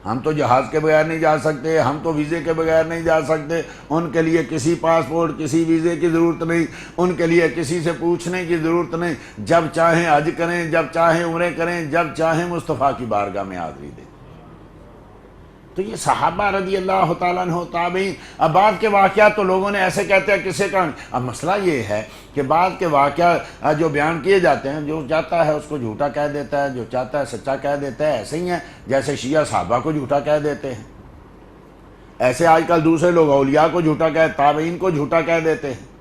ہم تو جہاز کے بغیر نہیں جا سکتے، ہم تو ویزے کے بغیر نہیں جا سکتے، ان کے لیے کسی پاسپورٹ کسی ویزے کی ضرورت نہیں، ان کے لیے کسی سے پوچھنے کی ضرورت نہیں، جب چاہیں حج کریں، جب چاہیں عمرے کریں، جب چاہیں مصطفیٰ کی بارگاہ میں حاضری دیں۔ تو یہ صحابہ رضی اللہ تعالیٰ عنہ تابعین۔ اب بعد کے واقعات تو لوگوں نے ایسے کہتے ہیں کسے کا، اب مسئلہ یہ ہے کہ بعد کے واقعات جو بیان کیے جاتے ہیں، جو چاہتا ہے اس کو جھوٹا کہہ دیتا ہے، جو چاہتا ہے سچا کہہ دیتا ہے۔ ایسے ہی ہیں جیسے شیعہ صحابہ کو جھوٹا کہہ دیتے ہیں، ایسے آج کل دوسرے لوگ اولیاء کو جھوٹا تابعین کو جھوٹا کہہ دیتے ہیں۔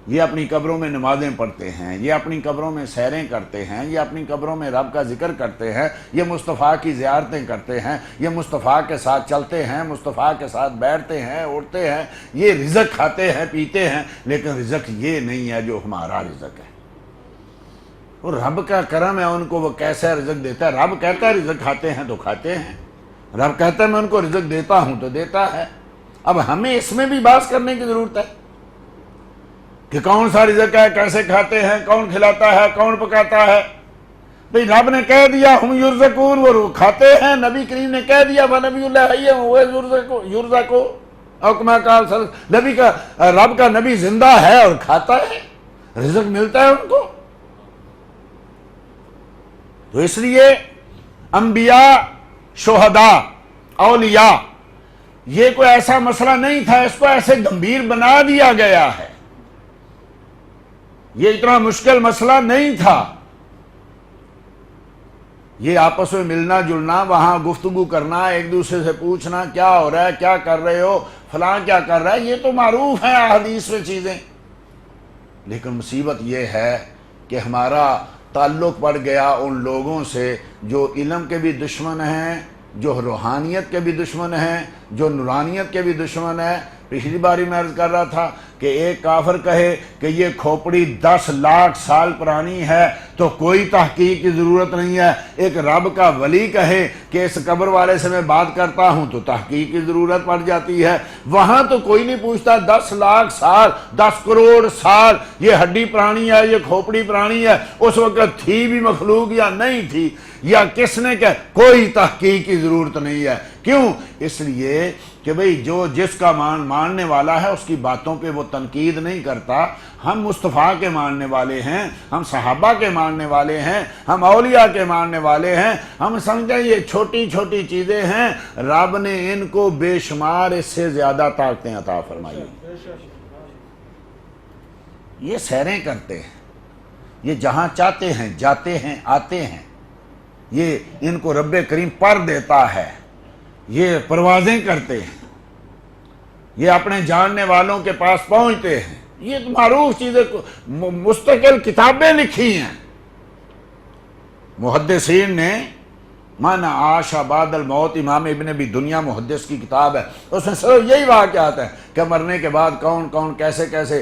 یہ اپنی قبروں میں نمازیں پڑھتے ہیں، یہ اپنی قبروں میں سیریں کرتے ہیں، یہ اپنی قبروں میں رب کا ذکر کرتے ہیں، یہ مصطفیٰ کی زیارتیں کرتے ہیں، یہ مصطفیٰ کے ساتھ چلتے ہیں، مصطفیٰ کے ساتھ بیٹھتے ہیں، اٹھتے ہیں، یہ رزق کھاتے ہیں پیتے ہیں، لیکن رزق یہ نہیں ہے جو ہمارا رزق ہے۔ اور رب کا کرم ہے، ان کو وہ کیسا رزق دیتا ہے۔ رب کہتا ہے رزق کھاتے ہیں تو کھاتے ہیں، رب کہتا ہے میں ان کو رزق دیتا ہوں تو دیتا ہے۔ اب ہمیں اس میں بھی بحث کرنے کی ضرورت ہے کہ کون سا رزق ہے، کیسے کھاتے ہیں، کون کھلاتا ہے، کون پکاتا ہے۔ بھئی رب نے کہہ دیا ہم یرزقون، وہ کھاتے ہیں۔ نبی کریم نے کہہ دیا وَنَبِيُّ اللَّهِ حَيٌّ وَهُوَ يُرْزَقُ، او کما قال نبی کا، رب کا نبی زندہ ہے اور کھاتا ہے، رزق ملتا ہے ان کو۔ تو اس لیے انبیاء، شہداء، اولیاء، یہ کوئی ایسا مسئلہ نہیں تھا، اس کو ایسے گمبھیر بنا دیا گیا ہے۔ یہ اتنا مشکل مسئلہ نہیں تھا، یہ آپس میں ملنا جلنا، وہاں گفتگو کرنا، ایک دوسرے سے پوچھنا کیا ہو رہا ہے، کیا کر رہے ہو، فلاں کیا کر رہا ہے، یہ تو معروف ہے احادیث میں چیزیں۔ لیکن مصیبت یہ ہے کہ ہمارا تعلق پڑ گیا ان لوگوں سے جو علم کے بھی دشمن ہیں، جو روحانیت کے بھی دشمن ہیں، جو نورانیت کے بھی دشمن ہیں۔ پچھلی باری میں عرض کر رہا تھا کہ ایک کافر کہے کہ یہ کھوپڑی 10 لاکھ سال پرانی ہے تو کوئی تحقیق کی ضرورت نہیں ہے۔ ایک رب کا ولی کہے کہ اس قبر والے سے میں بات کرتا ہوں تو تحقیق کی ضرورت پڑ جاتی ہے۔ وہاں تو کوئی نہیں پوچھتا 10 لاکھ سال، 10 کروڑ سال یہ ہڈی پرانی ہے، یہ کھوپڑی پرانی ہے، اس وقت تھی بھی مخلوق یا نہیں تھی، یا کس نے کہ کوئی تحقیق کی ضرورت نہیں ہے۔ کیوں؟ اس لیے کہ بھئی جو جس کا ماننے والا ہے اس کی باتوں پہ وہ تنقید نہیں کرتا۔ ہم مصطفیٰ کے ماننے والے ہیں، ہم صحابہ کے ماننے والے ہیں، ہم اولیاء کے ماننے والے ہیں۔ ہم سمجھیں یہ چھوٹی چھوٹی چیزیں ہیں، رب نے ان کو بے شمار اس سے زیادہ طاقتیں عطا فرمائی۔ یہ سیریں کرتے ہیں، یہ جہاں چاہتے ہیں جاتے ہیں آتے ہیں، یہ ان کو رب کریم پر دیتا ہے، یہ پروازیں کرتے ہیں، یہ اپنے جاننے والوں کے پاس پہنچتے ہیں۔ یہ معروف چیزیں، مستقل کتابیں لکھی ہیں محدثین نے، من عاش بعد الموت امام ابن ابی دنیا محدث کی کتاب ہے، اس میں صرف یہی واقعات ہیں کہ مرنے کے بعد کون کون کیسے کیسے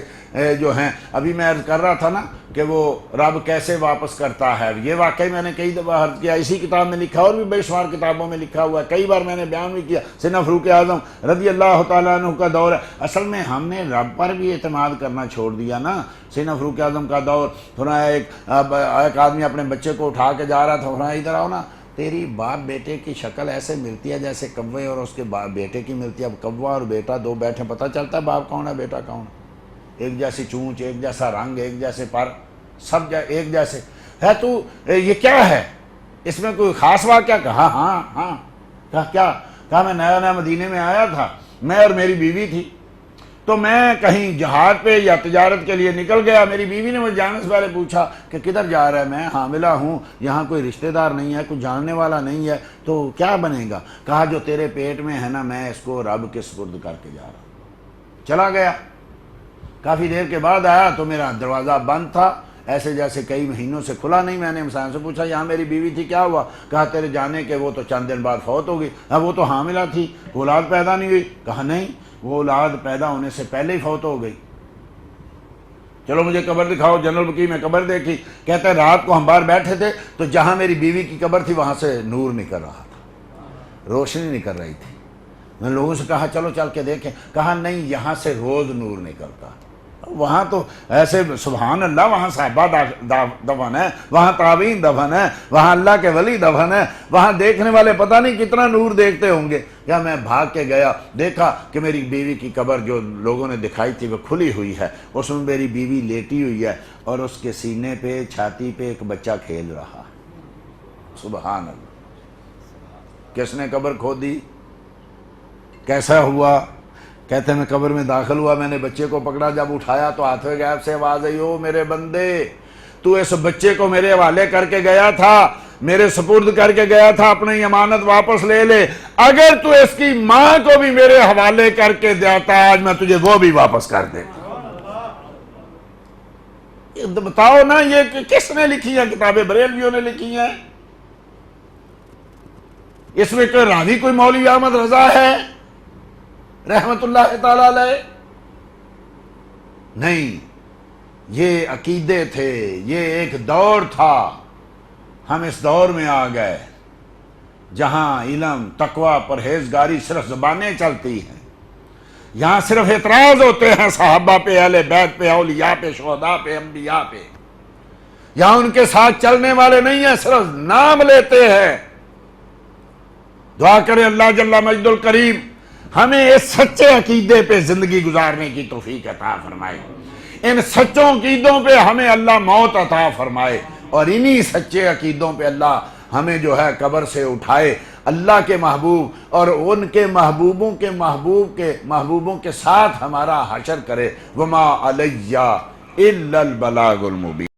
جو ہیں. ابھی میں عرض کر رہا تھا نا کہ وہ رب کیسے واپس کرتا ہے، یہ واقعی میں نے کئی دفعہ عرض کیا، اسی کتاب میں لکھا اور بھی بے شمار کتابوں میں لکھا ہوا ہے، کئی بار میں نے بیان بھی کیا. سیدنا فاروق اعظم رضی اللہ تعالیٰ عنہ کا دور ہے. اصل میں ہم نے رب پر بھی اعتماد کرنا چھوڑ دیا نا. سیدنا فاروق اعظم کا دور، فرمایا ایک آدمی اپنے بچے کو اٹھا کے جا رہا تھا، فرمایا ادھر آؤ نا، تیری باپ بیٹے کی شکل ایسے ملتی ہے جیسے کوے اور اس کے بیٹے کی ملتی ہے. اب کوا اور بیٹا دو بیٹھے، پتہ چلتا ہے باپ کون ہے بیٹا کون ہے. ایک جیسی چونچ، ایک جیسا رنگ، ایک جیسے پر، سب ایک جیسے ہے. تو یہ کیا ہے، اس میں کوئی خاص واقعہ؟ کہا ہاں. کہا کیا؟ کہا میں نیا نیا مدینے میں آیا تھا، میں اور میری بیوی تھی، تو میں کہیں جہاد پہ یا تجارت کے لیے نکل گیا. میری بیوی نے مجھے جانے سے پہلے پوچھا کہ کدھر جا رہا ہے. میں حاملہ ہوں، یہاں کوئی رشتہ دار نہیں ہے، کوئی جاننے والا نہیں ہے، تو کیا بنے گا؟ کہا جو تیرے پیٹ میں ہے نا، میں اس کو رب کے سپرد کر کے جا رہا ہوں. چلا گیا. کافی دیر کے بعد آیا تو میرا دروازہ بند تھا، ایسے جیسے کئی مہینوں سے کھلا نہیں. میں نے انسان سے پوچھا یہاں میری بیوی تھی، کیا ہوا؟ کہا تیرے جانے کے وہ تو چند دن بعد فوت ہو گئی. وہ تو حاملہ تھی، اولاد پیدا نہیں ہوئی. کہا نہیں، وہ اولاد پیدا ہونے سے پہلے ہی فوت ہو گئی. چلو مجھے قبر دکھاؤ. جنرل بقیع میں قبر دیکھی. کہتے ہیں رات کو ہم باہر بیٹھے تھے تو جہاں میری بیوی کی قبر تھی وہاں سے نور نکل رہا تھا، روشنی نکل رہی تھی. میں لوگوں سے کہا چلو چل کے دیکھیں. کہا نہیں، یہاں سے روز نور نکلتا. وہاں تو ایسے سبحان اللہ، وہاں صحابہ دفن ہے، وہاں تابعین دفن ہے، وہاں اللہ کے ولی دفن ہے، وہاں دیکھنے والے پتہ نہیں کتنا نور دیکھتے ہوں گے. کیا میں بھاگ کے گیا، دیکھا کہ میری بیوی کی قبر جو لوگوں نے دکھائی تھی وہ کھلی ہوئی ہے. اس میں میری بیوی لیٹی ہوئی ہے اور اس کے سینے پہ، چھاتی پہ ایک بچہ کھیل رہا. سبحان اللہ. کس نے قبر کھودی؟ کیسا ہوا؟ کہتے ہیں میں قبر میں داخل ہوا، میں نے بچے کو پکڑا، جب اٹھایا تو ہاتھ غیب سے آواز آئی، او میرے بندے، تو اس بچے کو میرے حوالے کر کے گیا تھا، میرے سپرد کر کے گیا تھا، اپنی امانت واپس لے لے. اگر تو اس کی ماں کو بھی میرے حوالے کر کے دیتا، آج میں تجھے وہ بھی واپس کر دیتا. بتاؤ نا، یہ کس نے لکھی ہے کتابیں؟ بریلویوں نے لکھی ہیں. اس میں کوئی راوی کوئی مولوی احمد رضا ہے رحمت اللہ تعالی علیہ؟ نہیں، یہ عقیدے تھے، یہ ایک دور تھا. ہم اس دور میں آ گئے جہاں علم، تقوی، پرہیزگاری صرف زبانیں چلتی ہیں. یہاں صرف اعتراض ہوتے ہیں صحابہ پہ، اہل بیت پہ، اولیاء پہ، شہداء پہ، انبیاء پہ. یہاں ان کے ساتھ چلنے والے نہیں ہیں، صرف نام لیتے ہیں. دعا کرے اللہ جل مجد الکریم ہمیں اس سچے عقیدے پہ زندگی گزارنے کی توفیق عطا فرمائے. ان سچوں عقیدوں پہ ہمیں اللہ موت عطا فرمائے، اور انہی سچے عقیدوں پہ اللہ ہمیں جو ہے قبر سے اٹھائے، اللہ کے محبوب اور ان کے محبوبوں کے محبوبوں کے ساتھ ہمارا حشر کرے. وما علیہ الا البلاغ المبین.